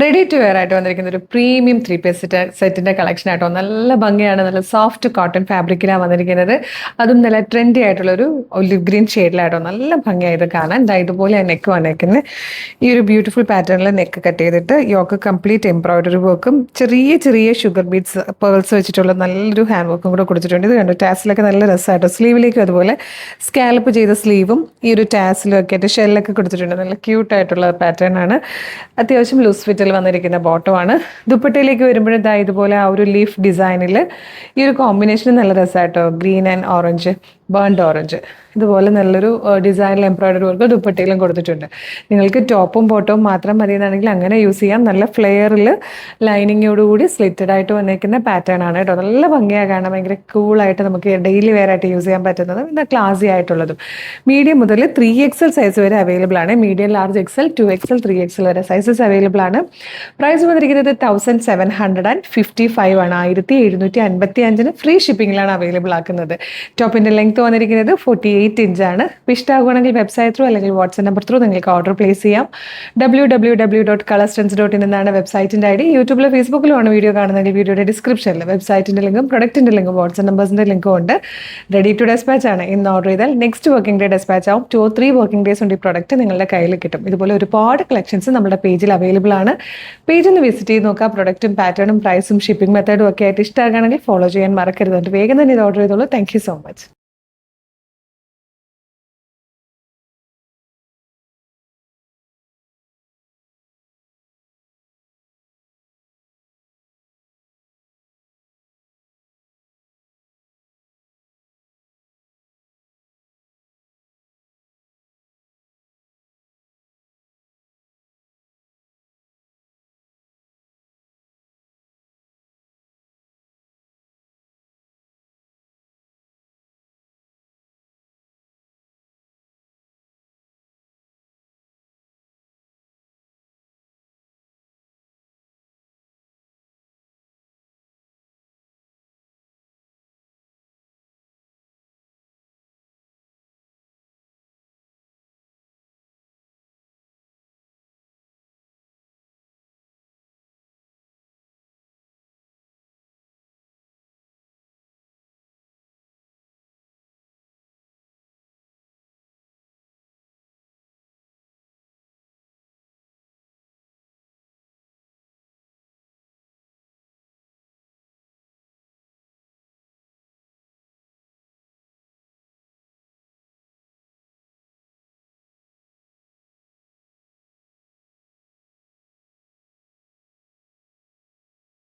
Ready to wear ആയിട്ട് വന്നിരിക്കുന്ന ഒരു പ്രീമിയം ത്രീ പീസ് സെറ്റിന്റെ കളക്ഷൻ ആയിട്ടോ. നല്ല ഭംഗിയാണ്, നല്ല സോഫ്റ്റ് കോട്ടൺ ഫാബ്രിക്കിലാണ് വന്നിരിക്കുന്നത്. അതും നല്ല ട്രെൻഡി ആയിട്ടുള്ള ഒരു ഒലിവ് ഗ്രീൻ ഷെയ്ഡിലായിട്ടോ. നല്ല ഭംഗിയായത് കാണാൻ. ഇതുപോലെ നെക്ക് വന്നേക്കുന്നത് ഈ ഒരു ബ്യൂട്ടിഫുൾ പാറ്റേണിൽ നെക്ക് കട്ട് ചെയ്തിട്ട് യോക്ക് കംപ്ലീറ്റ് എംബ്രോയിഡറി വർക്കും ചെറിയ ചെറിയ ഷുഗർ ബീഡ്സ് പേൾസ് വെച്ചിട്ടുള്ള നല്ലൊരു ഹാൻഡ് വർക്കും കൂടെ കൊടുത്തിട്ടുണ്ട്. ഇത് കണ്ടു, ടാസിലൊക്കെ നല്ല രസമായിട്ടോ. സ്ലീവിലേക്കും അതുപോലെ സ്കാലപ്പ് ചെയ്ത സ്ലീവും ഈ ഒരു ടാസിലും ഒക്കെ ആയിട്ട് ഷെല്ലൊക്കെ കൊടുത്തിട്ടുണ്ട്. നല്ല ക്യൂട്ടായിട്ടുള്ള പാറ്റേൺ ആണ്. അത്യാവശ്യം ലൂസ് ഫിറ്റിൽ വന്നിരിക്കുന്ന ബോട്ടമാണ്. ദുപ്പട്ടയിലേക്ക് വരുമ്പോഴും ഇതുപോലെ ആ ഒരു ലീഫ് ഡിസൈനിൽ ഈ ഒരു കോമ്പിനേഷൻ നല്ല രസമായിട്ടോ. Green and orange, burned orange, ഇതുപോലെ നല്ലൊരു ഡിസൈനിൽ എംബ്രോയിഡറി വർക്ക് ദുപ്പട്ടയിലും കൊടുത്തിട്ടുണ്ട്. നിങ്ങൾക്ക് ടോപ്പും ബോട്ടവും മാത്രം മതിയെന്നാണെങ്കിൽ അങ്ങനെ യൂസ് ചെയ്യാം. നല്ല ഫ്ലെയറിൽ ലൈനിങ്ങോടുകൂടി സ്ലിറ്റഡ് ആയിട്ട് വന്നിരിക്കുന്ന പാറ്റേൺ ആണ് കേട്ടോ. നല്ല ഭംഗിയാണ് കാണാൻ, ഭയങ്കര കൂളായിട്ട് നമുക്ക് ഡെയിലി വെയർ ആയിട്ട് യൂസ് ചെയ്യാൻ പറ്റുന്നത്. പിന്നെ ക്ലാസി ആയിട്ടുള്ളതും. മീഡിയം മുതൽ 3XL സൈസ് വരെ അവൈലബിൾ ആണ്. Medium, large XL, 2XL, 3XL വരെ സൈസസ് അവൈലബിൾ ആണ്. പ്രൈസ് വന്നിരിക്കുന്നത് 1755 ആണ്. 1755 ഫ്രീ ഷിപ്പിംഗിലാണ് അവൈലബിൾ ആക്കുന്നത്. ടോപ്പിന്റെ ലെങ്ത് വന്നിരിക്കുന്നത് 48 ഇഞ്ചാണ്. ഇഷ്ടമാകുകയാണെങ്കിൽ വെബ്സൈറ്റ് ത്രൂ അല്ലെങ്കിൽ വാട്സ്ആപ്പ് നമ്പർ ത്രൂ നിങ്ങൾക്ക് ഓർഡർ പ്ലേസ് ചെയ്യാം. www.colorstents.in എന്നാണ് വെബ്സൈറ്റിന്റെ ID. യൂട്യൂബിലോ ഫേസ്ബുക്കിലോ ആണ് വീഡിയോ കാണുന്നതെങ്കിൽ വീഡിയോയുടെ ഡിസ്ക്രിപ്ഷനിൽ വെബ്സൈറ്റിന്റെ ലിങ്കും പ്രൊഡക്റ്റിന്റെ ലിങ്കും വാട്സ്ആപ്പ് നമ്പേഴ്സിന്റെ ലിങ്കും ഉണ്ട്. റെഡി ടു ഡെസ്പാച്ച് ആണ്. ഇന്ന് ഓർഡർ ചെയ്താൽ നെക്സ്റ്റ് വർക്കിംഗ് ഡേ ഡെസ്പാച്ച് ആവും. 2 or 3 വർക്കിംഗ് ഡേയ്സ് കൊണ്ട് ഈ പ്രൊഡക്റ്റ് നിങ്ങളുടെ കയ്യിൽ കിട്ടും. ഇതുപോലെ ഒരുപാട് കളക്ഷൻസ് നമ്മുടെ പേജിൽ അവൈലബിൾ ആണ്. പേജ് ഒന്ന് വിസിറ്റ് ചെയ്ത് നോക്കുക. പ്രൊഡക്റ്റും പാറ്റേണും പ്രൈസും ഷിപ്പിംഗ് മെത്തേഡും ഒക്കെ ആയിട്ട് ഇഷ്ടമാകുകയാണെങ്കിൽ ഫോളോ ചെയ്യാൻ മറക്കരുത്. വേഗം തന്നെ ഇത് ഓർഡർ ചെയ്തോളൂ. Thank you so much.